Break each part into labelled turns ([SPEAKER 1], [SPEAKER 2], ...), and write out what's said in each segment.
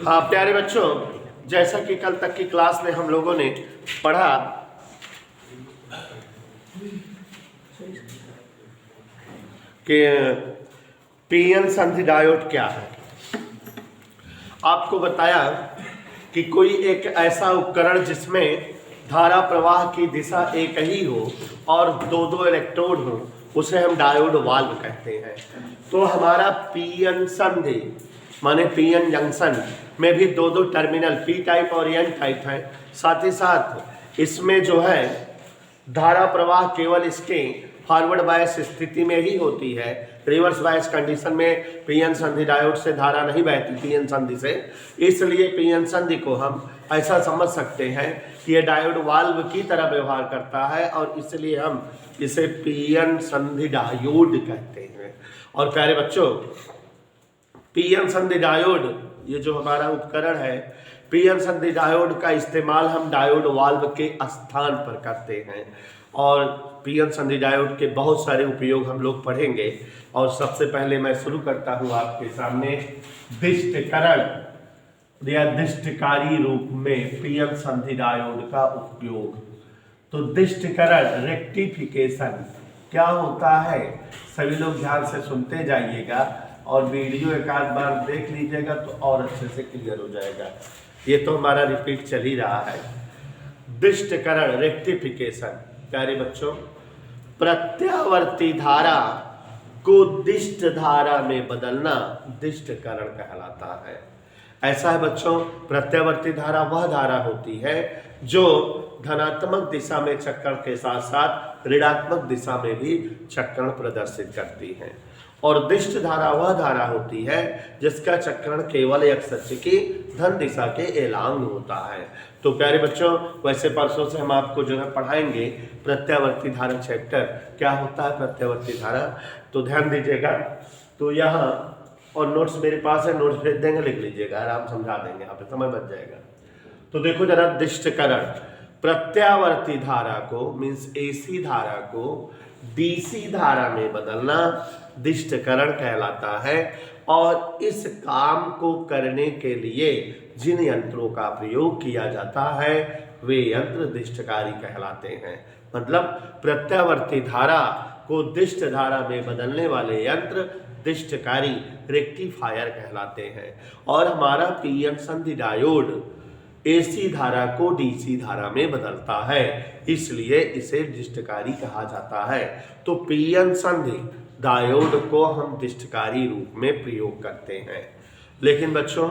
[SPEAKER 1] हाँ प्यारे बच्चों, जैसा कि कल तक की क्लास में हम लोगों ने पढ़ा कि पीएन संधि डायोड क्या है। आपको बताया कि कोई एक ऐसा उपकरण जिसमें धारा प्रवाह की दिशा एक ही हो और दो दो इलेक्ट्रोड हो, उसे हम डायोड वाल्व कहते हैं। तो हमारा पीएन संधि माने पीएन जंक्शन में भी दो दो टर्मिनल पी टाइप और एन टाइप है। साथ ही साथ इसमें जो है धारा प्रवाह केवल इसके फॉरवर्ड बायस स्थिति में ही होती है। रिवर्स बायस कंडीशन में पीएन संधि डायोड से धारा नहीं बहती पीएन संधि से। इसलिए पीएन संधि को हम ऐसा समझ सकते हैं कि ये डायोड वाल्व की तरह व्यवहार करता है और इसलिए हम इसे पीएन संधि डायोड कहते हैं। और प्यारे बच्चों, पीएन संधि डायोड ये जो हमारा उपकरण है, पीएन संधि डायोड का इस्तेमाल हम डायोड वाल्व के स्थान पर करते हैं। और पीएन संधि डायोड के बहुत सारे उपयोग हम लोग पढ़ेंगे। और सबसे पहले मैं शुरू करता हूं आपके सामने दिष्टकरण या दिष्टकारी रूप में पीएन संधि डायोड का उपयोग। तो दिष्टकरण रेक्टिफिकेशन क्या होता है, सभी लोग ध्यान से सुनते जाइएगा और वीडियो एक आध बार देख लीजिएगा तो और अच्छे से क्लियर हो जाएगा। ये तो हमारा रिपीट चल ही रहा है। दिष्टकरण रेक्टिफिकेशन, प्यारे बच्चों, प्रत्यावर्ती धारा को दिष्ट धारा में बदलना दिष्टकरण कहलाता है। ऐसा है बच्चों, प्रत्यावर्ती धारा वह धारा होती है जो धनात्मक दिशा में चक्रण के साथ साथ ऋणात्मक दिशा में भी चक्रण प्रदर्शित करती है। और दिष्ट धारा वह धारा होती है जिसका चक्रण केवल एक सच की धन दिशा के एलांग होता है। तो प्यारे बच्चों, वैसे परसों से हम आपको जो है पढ़ाएंगे प्रत्यावर्ती धारा चैप्टर क्या होता है प्रत्यावर्ती धारा, तो ध्यान दीजिएगा। तो यहाँ और नोट्स मेरे पास है, नोट्स भेज देंगे, लिख लीजिएगा, आराम समझा देंगे, यहाँ पे समय बच जाएगा। तो देखो जरा, दिष्टकरण प्रत्यावर्ती धारा को मीन्स एसी धारा को डीसी धारा में बदलना दिष्टकरण कहलाता है। और इस काम को करने के लिए जिन यंत्रों का प्रयोग किया जाता है वे यंत्र दिष्टकारी कहलाते हैं। मतलब प्रत्यावर्ती धारा को दिष्ट धारा में बदलने वाले यंत्र दिष्टकारी रेक्टिफायर कहलाते हैं। और हमारा पीएन संधि डायोड एसी धारा को डीसी धारा में बदलता है, इसलिए इसे दिष्टकारी कहा जाता है। तो पीएन संधि डायोड को हम दिष्टकारी रूप में प्रयोग करते हैं। लेकिन बच्चों,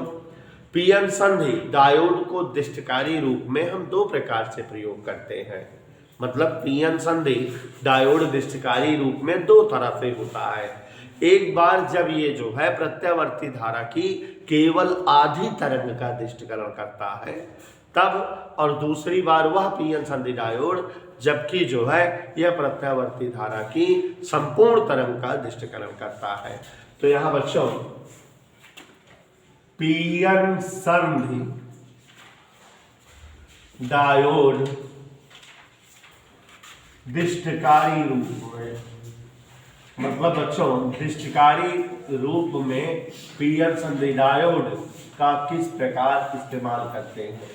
[SPEAKER 1] पीएन संधि डायोड को दिष्टकारी रूप में हम दो प्रकार से प्रयोग करते हैं। मतलब पीएन संधि डायोड दिष्टकारी रूप में दो तरह से होता है। एक बार जब ये जो है प्रत्यावर्ती धारा की केवल आधी तरंग का दिष्टकरण करता है तब, और दूसरी बार वह पीएन संधि डायोड जबकि जो है यह प्रत्यावर्ती धारा की संपूर्ण तरंग का दिष्टकरण करता है। तो यहां बच्चों, पीएन संधि डायोड दिष्टकारी रूप में, मतलब बच्चों दिष्टकारी रूप में पीएन संधि डायोड का किस प्रकार इस्तेमाल करते हैं।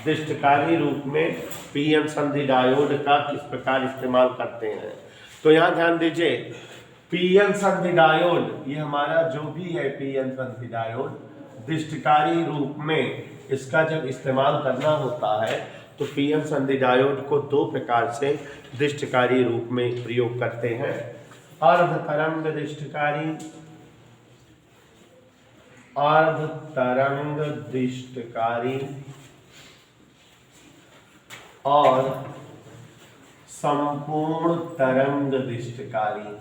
[SPEAKER 1] दिष्टकारी रूप में पीएन संधि डायोड का किस प्रकार इस्तेमाल करते हैं। तो यहाँ ध्यान दीजिए, पीएन संधि डायोड ये हमारा जो भी है पीएन संधि डायोड दिष्टकारी रूप में इसका जब इस्तेमाल करना होता है तो पीएन संधि डायोड को दो प्रकार से दिष्टकारी रूप में प्रयोग करते हैं। अर्ध तरंग दिष्टकारी, अर्ध तरंग दिष्टकारी और संपूर्ण तरंग दिष्टकारी।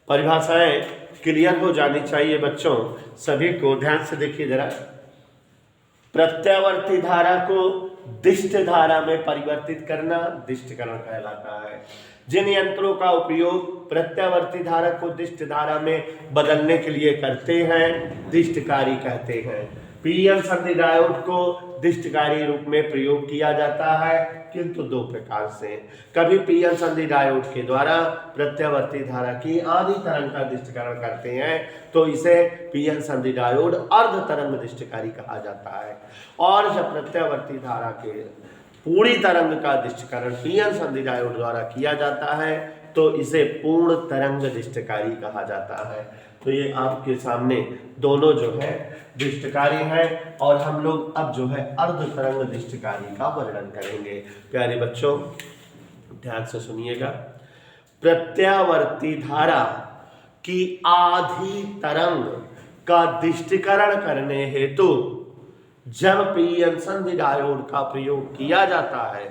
[SPEAKER 1] परिभाषाएं क्लियर हो जानी चाहिए बच्चों सभी को, ध्यान से देखिए जरा। प्रत्यावर्ती धारा को दिष्ट धारा में परिवर्तित करना दिष्टकरण कहलाता है। जिन यंत्रों का उपयोग प्रत्यावर्ती धारा को दिष्ट धारा में बदलने के लिए करते हैं दिष्टकारी कहते हैं। पीएन संधि डायोड को दिष्टकारी रूप में प्रयोग किया जाता है किंतु दो प्रकार से। कभी पीएन संधि डायोड के द्वारा प्रत्यावर्ती धारा की आधी तरंग का दिष्टकरण करते हैं तो इसे पीएन संधि डायोड अर्ध तरंग दिष्टकारी कहा जाता है। और जब प्रत्यावर्ती धारा के पूरी तरंग का दिष्टकरण पीएन संधि डायोड द्वारा किया जाता है तो इसे पूर्ण तरंग दिष्टकारी कहा जाता है। तो ये आपके सामने दोनों जो है दिष्टकारी है और हम लोग अब जो है अर्ध तरंग दिष्टकारी का वर्णन करेंगे। प्यारे बच्चों ध्यान से सुनिएगा। प्रत्यावर्ती धारा की आधी तरंग का दिष्टकरण करने हेतु जब पीएन संधि डायोड का प्रयोग किया जाता है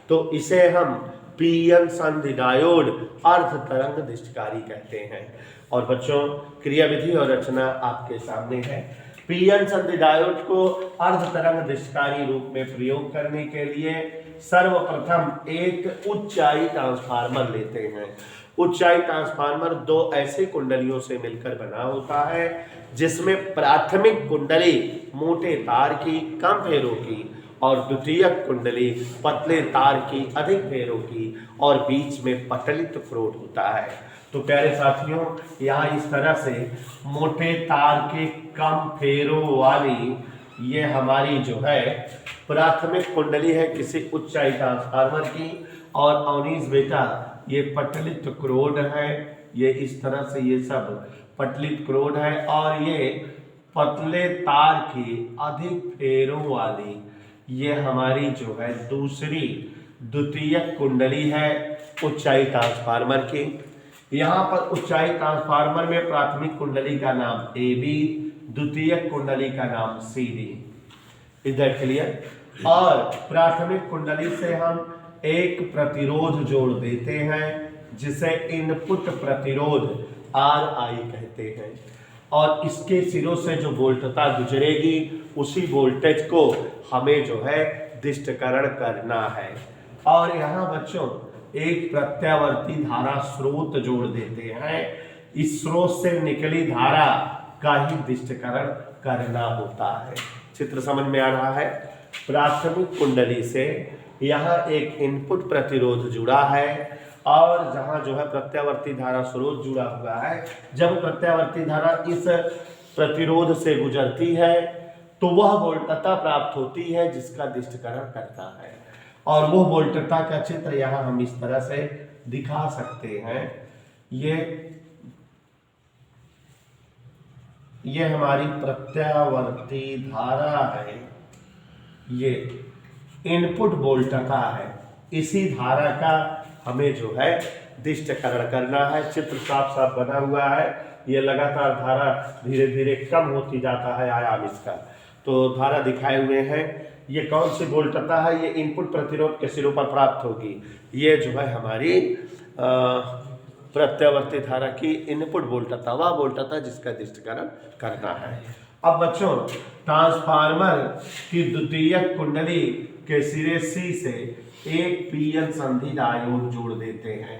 [SPEAKER 1] तो इसे हम पीएन संधि डायोड अर्ध तरंग दिष्टकारी कहते हैं। और बच्चों क्रियाविधि और रचना आपके सामने है। पीएन संधि डायोड को अर्ध तरंग दिष्टकारी रूप में प्रयोग करने के लिए सर्वप्रथम एक ऊंचाई ट्रांसफार्मर लेते हैं। ऊंचाई ट्रांसफार्मर दो ऐसे कुंडलियों से मिलकर बना होता है जिसमें प्राथमिक कुंडली मोटे तार की कम फेरों की और द्वितीयक कुंडली पतले तार की अधिक फेरों की और बीच में पटलित क्रोट होता है। तो प्यारे साथियों यहाँ इस तरह से मोटे तार के कम फेरों वाली ये हमारी जो है प्राथमिक कुंडली है किसी ऊंचाई ट्रांसफार्मर की। और अवनीश बेटा ये पटलित क्रोड है, ये इस तरह से ये सब पटलित क्रोड है और ये पतले तार की अधिक फेरों वाली ये हमारी जो है दूसरी द्वितीयक कुंडली है ऊंचाई ट्रांसफार्मर की। यहाँ पर ऊंचाई ट्रांसफार्मर में प्राथमिक कुंडली का नाम AB, द्वितीयक कुंडली का नाम CD। इधर क्लियर। और प्राथमिक कुंडली से हम एक प्रतिरोध जोड़ देते हैं जिसे इनपुट प्रतिरोध RI कहते हैं और इसके सिरों से जो वोल्टता गुजरेगी उसी वोल्टेज को हमें जो है दिष्टकरण करना है। और यहाँ बच्चों एक प्रत्यावर्ती धारा स्रोत जोड़ देते हैं। इस स्रोत से निकली धारा का ही दिष्टकरण करना होता है। चित्र समझ में आ रहा है। प्राथमिक कुंडली से यहाँ एक इनपुट प्रतिरोध जुड़ा है और जहाँ जो है प्रत्यावर्ती धारा स्रोत जुड़ा हुआ है। जब प्रत्यावर्ती धारा इस प्रतिरोध से गुजरती है तो वह वोल्टता प्राप्त होती है जिसका दिष्टकरण करता है। और वो वोल्टता का चित्र यहाँ हम इस तरह से दिखा सकते हैं। ये हमारी प्रत्यावर्ती धारा है, ये इनपुट वोल्टता है। इसी धारा का हमें जो है दिष्टकरण करना है। चित्र साफ साफ बना हुआ है। ये लगातार धारा धीरे धीरे कम होती जाता है आयाम इसका। तो धारा दिखाए हुए हैं। ये कौन सी वोल्टता है? ये इनपुट प्रतिरोध के सिरों पर प्राप्त होगी। ये जो है हमारी प्रत्यावर्ती धारा की इनपुट वोल्टता, वह वोल्टता जिसका दिष्टकरण करना है। अब बच्चों ट्रांसफार्मर की द्वितीयक कुंडली के सिरे C से एक पीएन संधि डायोड जोड़ देते हैं।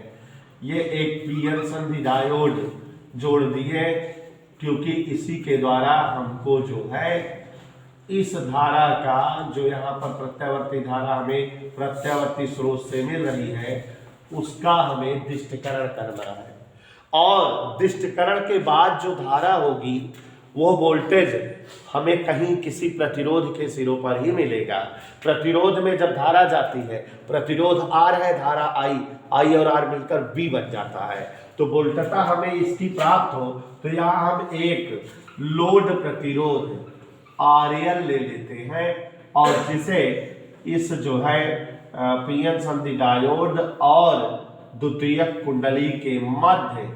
[SPEAKER 1] ये एक पीएन संधि डायोड जोड़ दिए क्योंकि इसी के द्वारा हमको जो है इस धारा का जो यहाँ पर प्रत्यावर्ती धारा हमें प्रत्यावर्ती स्रोत से मिल रही है उसका हमें दिष्टकरण करना है। और दिष्टकरण के बाद जो धारा होगी वो वोल्टेज हमें कहीं किसी प्रतिरोध के सिरों पर ही मिलेगा। प्रतिरोध में जब धारा जाती है, प्रतिरोध R है, धारा I और R मिलकर V बन जाता है। तो वोल्टता हमें इसकी प्राप्त हो तो यहाँ हम एक लोड प्रतिरोध RL ले लेते हैं और जिसे इस जो है पीएन संधि डायोड और द्वितीयक कुंडली के मध्य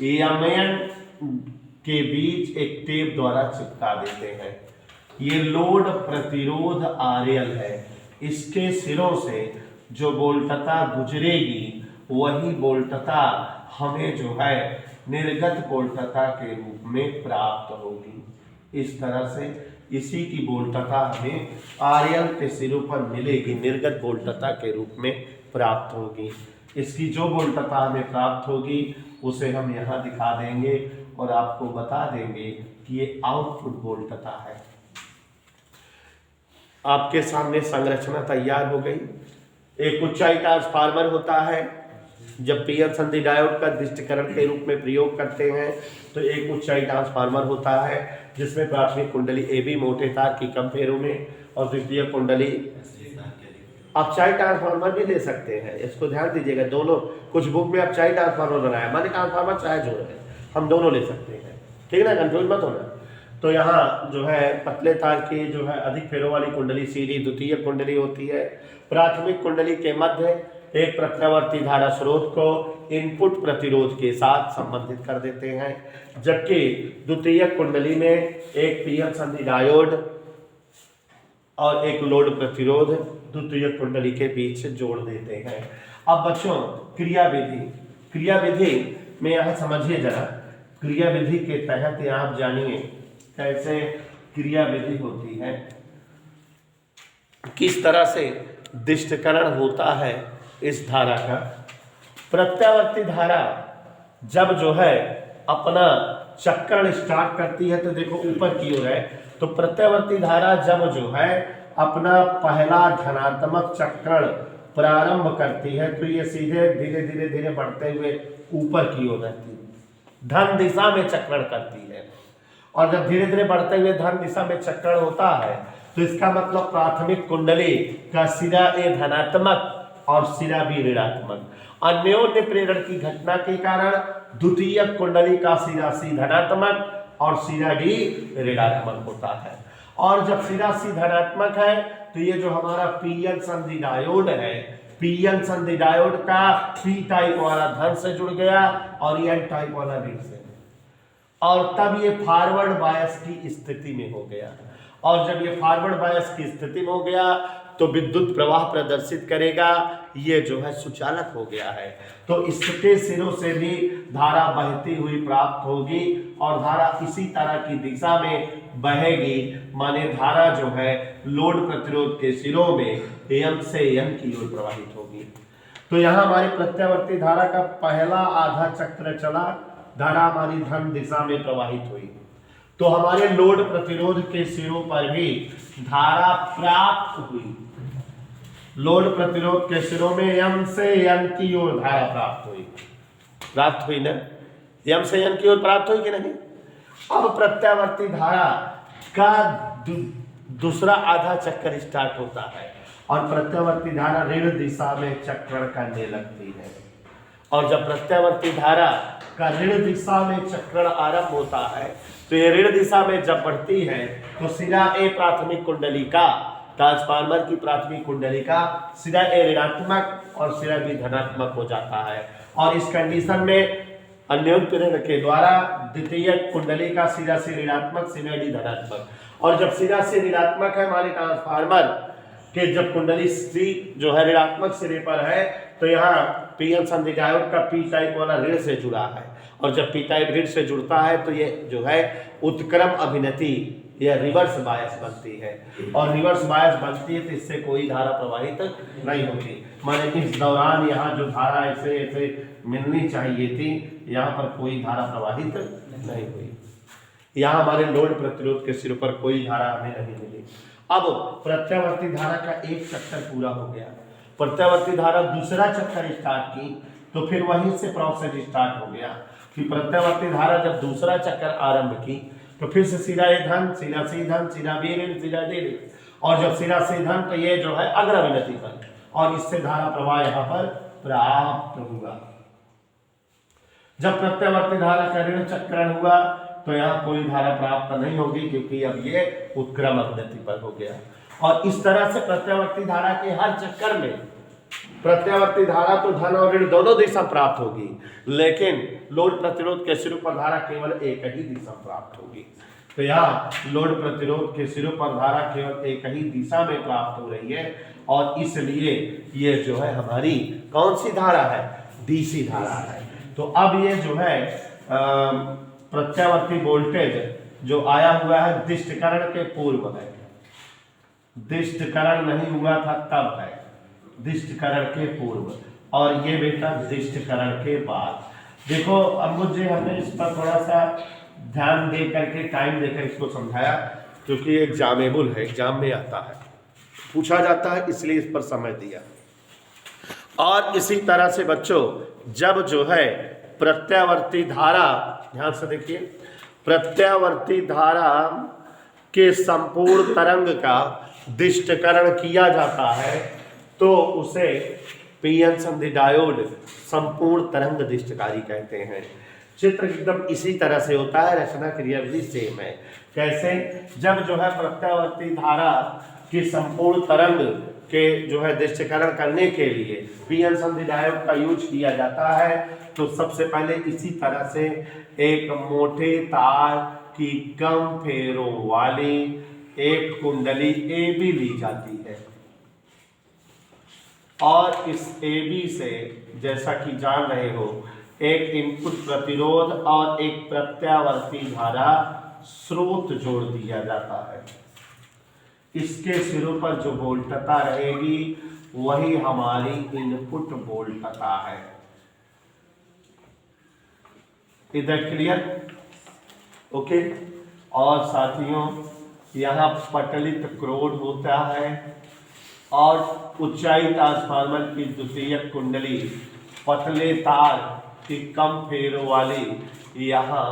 [SPEAKER 1] EMN के बीच एक टेप द्वारा चिपका देते हैं। ये लोड प्रतिरोध RL है। इसके सिरों से जो वोल्टता गुजरेगी वही वोल्टता हमें जो है निर्गत वोल्टता के रूप में प्राप्त होगी। इस तरह से इसी की वोल्टता हमें RL के सिरों पर मिलेगी, निर्गत वोल्टता के रूप में प्राप्त होगी। इसकी जो वोल्टता हमें प्राप्त होगी उसे हम यहाँ दिखा देंगे और आपको बता देंगे कि ये आउटपुट वोल्टता है। आपके सामने संरचना तैयार हो गई। एक ऊंचाई ट्रांसफार्मर होता है, जब पीएन संधि डायोड का दृष्टिकरण के रूप में प्रयोग करते हैं तो एक ऊंचाई ट्रांसफार्मर होता है जिसमें प्राथमिक कुंडली ए बी मोटे तार की कम फेरों में और द्वितीय कुंडली। आप चाई ट्रांसफार्मर भी ले सकते हैं, इसको ध्यान दीजिएगा। दोनों कुछ बुक में आप चाई ट्रांसफार्मर बनाया, मानी ट्रांसफार्मर चाहे जो है, हम दोनों ले सकते हैं, ठीक है ना, कंफ्यूज मत होना। तो यहाँ जो है पतले तार की जो है अधिक फेरों वाली कुंडली सीधी द्वितीय कुंडली होती है। प्राथमिक कुंडली के मध्य एक प्रत्यावर्ती धारा स्रोत को इनपुट प्रतिरोध के साथ संबंधित कर देते हैं, जबकि द्वितीय कुंडली में एक पीएन संधि डायोड और एक लोड प्रतिरोध द्वितीय कुंडली के बीच जोड़ देते हैं। अब बच्चों क्रिया विधि में यहाँ समझिए जरा, क्रिया विधि के तहत आप जानिए कैसे क्रिया विधि होती है, किस तरह से दृष्टिकरण होता है इस धारा का। प्रत्यावर्ती धारा जब जो है अपना चक्रण स्टार्ट करती है तो देखो ऊपर की ओर है, तो प्रत्यावर्ती धारा जब जो है अपना पहला धनात्मक चक्रण प्रारंभ करती है तो ये सीधे धीरे धीरे धीरे बढ़ते हुए ऊपर की ओर रहती है, धन दिशा में चक्रण करती है। और जब धीरे धीरे बढ़ते हुए धन दिशा में चक्रण होता है तो इसका मतलब प्राथमिक कुंडली का सिरा ए धनात्मक और सिरा बी ऋणात्मक। अन्योन्य प्रेरण की घटना के कारण द्वितीय कुंडली का सिरा सी धनात्मक और सिरा डी ऋणात्मक होता है। और जब सिरा सी धनात्मक है तो ये जो हमारा पीएन संधि डायोड है, पीएन संधि डायोड का पी टाइप वाला धन से जुड़ गया और एन टाइप वाला ऋण से, और तब ये फॉरवर्ड बायस की स्थिति में हो गया। और जब ये फॉरवर्ड बायस की स्थिति में हो गया तो विद्युत प्रवाह प्रदर्शित करेगा, ये जो है सुचालक हो गया है। तो इसके सिरों से भी धारा बहती हुई प्राप्त होगी और धारा इसी तरह की दिशा में बहेगी, माने धारा जो है लोड प्रतिरोध के सिरों में एम से एन की ओर प्रवाहित होगी। तो यहाँ हमारी प्रत्यावर्ती धारा का पहला आधा चक्र चला, धारा हमारी धन दिशा में प्रवाहित हुई, तो हमारे लोड प्रतिरोध के सिरों पर भी धारा प्राप्त हुई। लोड प्रतिरोध के सिरों में एम से एन की ओर धारा प्राप्त हुई ना, एम से एन की ओर प्राप्त हुई कि नहीं। अब प्रत्यावर्ती धारा का दूसरा आधा चक्कर स्टार्ट होता है और प्रत्यावर्ती धारा ऋण दिशा में चक्रण करने लगती है। और जब प्रत्यावर्ती धारा का ऋण दिशा में चक्रण आरंभ होता है तो ये ऋण दिशा में जब बढ़ती है तो सिरा ए प्राथमिक कुंडली का, ट्रांसफार्मर की प्राथमिक कुंडली का सिरा ए ऋणात्मक और सिरा बी धनात्मक हो जाता है। और इस कंडीशन में अन्योन्य प्रेरण के द्वारा द्वितीय कुंडली का सिरा से ऋणात्मक, सिरा डी धनात्मक। और जब सिरा से ऋणात्मक है हमारे ट्रांसफार्मर के, जब कुंडली सी जो है ऋणात्मक सिरे पर है तो यहाँ पीएन संधि डायोड का पी टाइप वाला ऋण से जुड़ा है, और जब पी टाइप ऋण से जुड़ता है तो ये जो है उत्क्रम अभिनति या रिवर्स बायस बनती है। और रिवर्स बायस बनती है तो इससे कोई धारा प्रवाहित नहीं होती, माने कि इस दौरान यहाँ जो धारा ऐसे ऐसे मिलनी चाहिए थी, यहाँ पर कोई धारा प्रवाहित नहीं हुई। यहाँ हमारे लोड प्रतिरोध के सिर पर कोई धारा हमें नहीं मिली। अब प्रत्यावर्ती धारा का एक चक्कर पूरा हो गया, प्रत्यावर्ती धारा दूसरा चक्कर स्टार्ट की तो फिर वहीं से प्रोसेस स्टार्ट हो गया कि प्रत्यावर्ती धारा जब दूसरा चक्कर आरंभ की तो फिर से सिरा ए धन, सिरा सी धन, सिरा बी ऋण, सिरा डी ऋण, और जब सिरा सी धन तो ये जो है अग्रविनति पर, और इससे धारा प्रवाह यहाँ पर प्राप्त हुआ। जब प्रत्यावर्ती धारा का ऋण चक्रण हुआ तो यहाँ कोई धारा प्राप्त नहीं होगी क्योंकि अब ये उत्क्रम अभिनति पर हो गया। और इस तरह से प्रत्यावर्ती धारा के हर चक्कर में प्रत्यावर्ती धारा तो धन और ऋण दोनों दिशा प्राप्त होगी, लेकिन लोड प्रतिरोध के सिरों पर धारा केवल एक ही दिशा प्राप्त होगी। तो यहाँ लोड प्रतिरोध के सिरों पर धारा केवल एक ही दिशा में प्राप्त हो रही है, और इसलिए ये जो है हमारी कौन सी धारा है, डीसी धारा है। तो अब ये जो है प्रत्यावर्ती वोल्टेज जो आया हुआ है दृष्टिकरण के पूर्व है, दृष्टिकरण नहीं हुआ था तब है, दृष्टिकरण के पूर्व, और ये बेटा दृष्टिकरण के बाद। देखो अब मुझे हमने इस पर थोड़ा सा ध्यान दे करके टाइम देकर इसको समझाया क्योंकि एग्जामेबल है, एग्जाम में आता है, पूछा जाता है, इसलिए इस पर समय दिया। और इसी तरह से बच्चों जब जो है प्रत्यावर्ती धारा, ध्यान से देखिए, प्रत्यावर्ती धारा के संपूर्ण तरंग का दिष्टकरण किया जाता है तो उसे पीएन संधि डायोड संपूर्ण तरंग दिष्टकारी कहते हैं। चित्र एकदम इसी तरह से होता है, रचना क्रिया विधि सेम है। कैसे? जब जो है प्रत्यावर्ती धारा की संपूर्ण तरंग के जो है दिष्टकरण करने के लिए पीएन संधि डायोड का यूज किया जाता है तो सबसे पहले इसी तरह से एक मोटे तार की कम फेरों वाली एक कुंडली ए बी ली जाती है और इस ए बी से, जैसा कि जान रहे हो, एक इनपुट प्रतिरोध और एक प्रत्यावर्ती धारा स्रोत जोड़ दिया जाता है। इसके सिरों पर जो वोल्टता रहेगी वही हमारी इनपुट वोल्टता है। इधर क्लियर? ओके। और साथियों यहाँ पटलित क्रोड होता है और ऊंचाई ट्रांसफार्मर की द्वितीयक कुंडली पतले तार की कम फेरों वाली यहाँ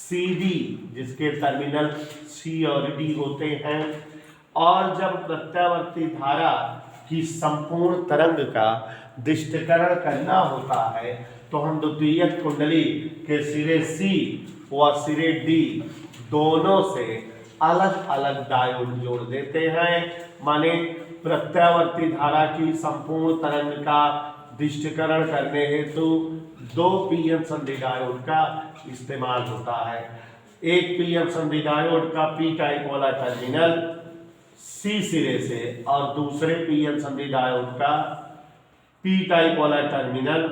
[SPEAKER 1] CD, जिसके टर्मिनल C और D होते हैं। और जब प्रत्यावर्ती धारा की संपूर्ण तरंग का दिष्टकरण करना होता है तो हम द्वितीयक कुंडली के सिरे C व सिरे D दोनों से अलग अलग डायोड जोड़ देते हैं। माने प्रत्यावर्ती धारा की संपूर्ण तरंग का दिष्टकरण करने हेतु दो पीएन संधि डायोड का इस्तेमाल होता है। एक पीएन संधि डायोड का पी टाइप वाला टर्मिनल C सिरे से और दूसरे पीएन संधि डायोड का पी टाइप वाला टर्मिनल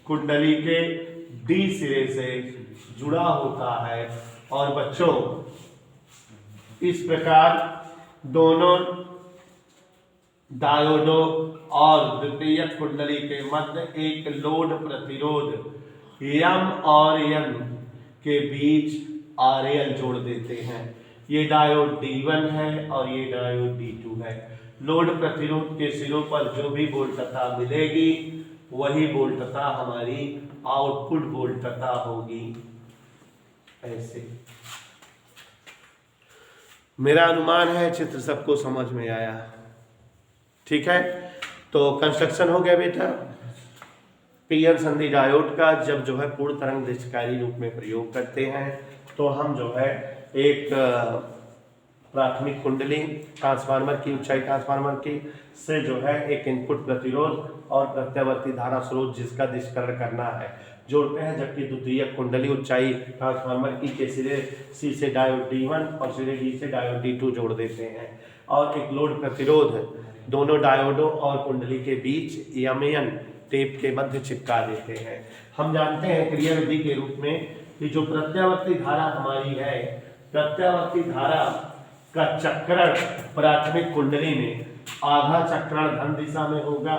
[SPEAKER 1] कुंडली के D सिरे से जुड़ा होता है। और बच्चों इस प्रकार दोनों डायोडों और द्वितीयक कुंडली के मध्य एक लोड प्रतिरोध M और N के बीच RL जोड़ देते हैं। ये डायोड D1 है और ये डायोड D2 है। लोड प्रतिरोध के सिरों पर जो भी वोल्टता मिलेगी वही वोल्टता हमारी आउटपुट वोल्टता होगी। ऐसे मेरा अनुमान है चित्र सबको समझ में आया। ठीक है, तो कंस्ट्रक्शन हो गया बेटा। पीएन संधि डायोड का जब जो है पूर्ण तरंग दिष्टकारी रूप में प्रयोग करते हैं तो हम जो है एक प्राथमिक कुंडली ट्रांसफार्मर की, ऊंचाई ट्रांसफार्मर की से जो है एक इनपुट प्रतिरोध और प्रत्यावर्ती धारा स्रोत जिसका दिष्टकरण करना है जोड़ते हैं, जबकि द्वितीयक कुंडली ऊंचाई ट्रांसफार्मर की के सिरे C से डायोड D1 और सिरे D से डायोड D2 जोड़ देते हैं और एक लोड प्रतिरोध दोनों डायोडों और कुंडली के बीच MN टेप के मध्य चिपका देते हैं। हम जानते हैं क्रिया विधि के रूप में कि जो प्रत्यावर्ती धारा हमारी है, प्रत्यावर्ती धारा का चक्रण प्राथमिक कुंडली में आधा चक्रण धन दिशा में होगा,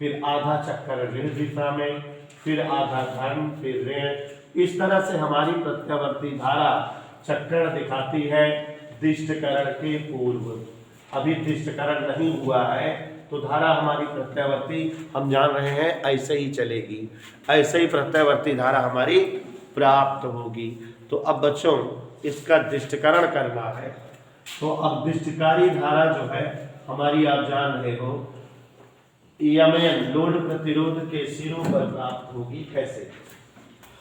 [SPEAKER 1] फिर आधा चक्रण ऋण दिशा में, फिर आधा धन, फिर ऋण। इस तरह से हमारी प्रत्यावर्ती धारा चक्रण दिखाती है दिष्टकरण के पूर्व। अभी दिष्टकरण नहीं हुआ है तो धारा हमारी प्रत्यावर्ती हम जान रहे हैं ऐसे ही चलेगी, ऐसे ही प्रत्यावर्ती धारा हमारी प्राप्त होगी। तो अब बच्चों इसका दिष्टकरण करना है तो अब दिष्टकारी धारा जो है हमारी आप जान रहे हो EMN लोड प्रतिरोध के सिरों पर प्राप्त होगी। कैसे?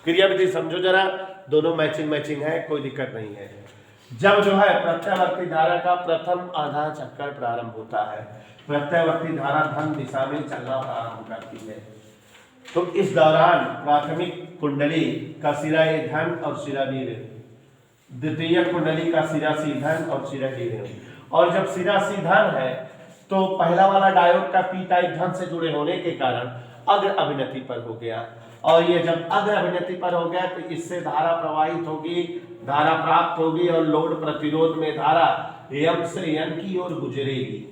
[SPEAKER 1] क्रिया विधि समझो जरा, दोनों मैचिंग है, कोई दिक्कत नहीं है। जब जो है प्रत्यावर्ती धारा का प्रथम आधा चक्कर प्रारंभ होता है, प्रत्यावर्ती धारा धन दिशा में चलना प्रारंभ करती है, तो इस दौरान प्राथमिक कुंडली का सिरा ए धन और सिरा डी ऋण, द्वितीय कुंडली का सिरा सी धन और सिरा डी ऋण। और जब सिरा सी धन है तो पहला वाला डायोड का पी टाइप धन से जुड़े होने के कारण अग्र अभिनति पर हो गया, और ये जब अग्र अभिनति पर हो गया तो इससे धारा प्रवाहित होगी, धारा प्राप्त होगी और लोड प्रतिरोध में धारा M से N की ओर गुजरेगी।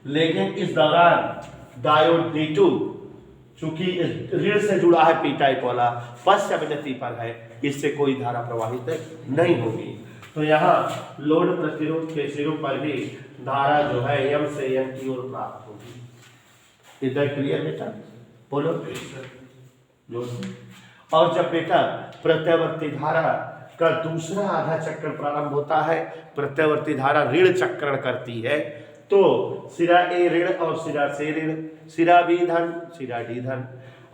[SPEAKER 1] लेकिन इस दौरान डायोड D2 चूंकि ऋण से जुड़ा है पी टाइप वाला, पश्च अभिनति पर है, इससे कोई धारा प्रवाहित नहीं होगी। तो यहाँ लोड प्रतिरोध के सिरों पर भी धारा जो है M से N की ओर प्राप्त होगी। इधर क्लियर बेटा, बोलो। और जब बेटा प्रत्यावर्ती धारा का दूसरा आधा चक्र प्रारंभ होता है, प्रत्यावर्ती धारा ऋण चक्रण करती है, तो सिरा ए ऋण और सिरा से ऋण, सिरा बी धन, सिरा डी धन।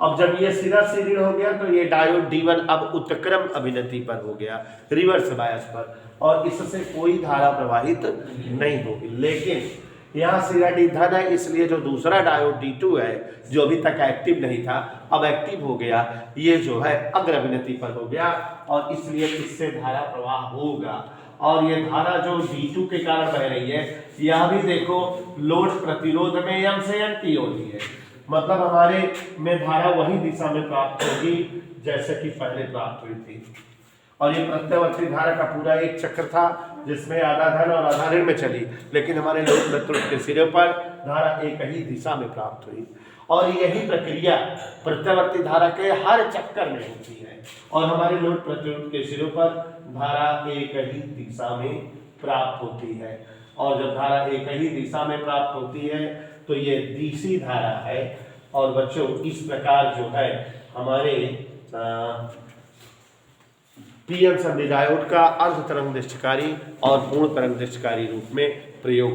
[SPEAKER 1] अब जब ये सिरा से ऋण हो गया तो ये डायोड D1 अब उत्क्रम अभिनति पर हो गया, रिवर्स बायस पर, और इससे कोई धारा प्रवाहित नहीं होगी। लेकिन यहाँ सिरा डी धन है, इसलिए जो दूसरा डायोड D2 है जो अभी तक एक्टिव नहीं था अब एक्टिव हो गया, ये जो है अग्र अभिनति पर हो गया, और इसलिए इससे धारा प्रवाह होगा। और ये धारा जो D2 के कारण बह रही है, यह भी देखो लोड प्रतिरोध में M से N की होती है, मतलब हमारे में धारा वही दिशा में प्राप्त होगी जैसे कि पहले प्राप्त हुई थी। और ये प्रत्यावर्ती धारा का पूरा एक चक्र था जिसमें आधा धन और आधा ऋण में चली, लेकिन हमारे लोड प्रतिरोध के सिरे पर धारा एक ही दिशा में प्राप्त हुई। और यही प्रक्रिया प्रत्यावर्ती धारा के हर चक्कर में होती है, और हमारे लोड प्रतिरोध के सिरों पर धारा एक ही दिशा में प्राप्त होती है। और जब धारा एक ही दिशा में प्राप्त होती है तो ये डीसी धारा है। और बच्चों इस प्रकार जो है हमारे पीएन संधि डायोड का अर्ध तरंग निष्ठकारी और पूर्ण तरंग निष्ठकारी रूप में प्रयोग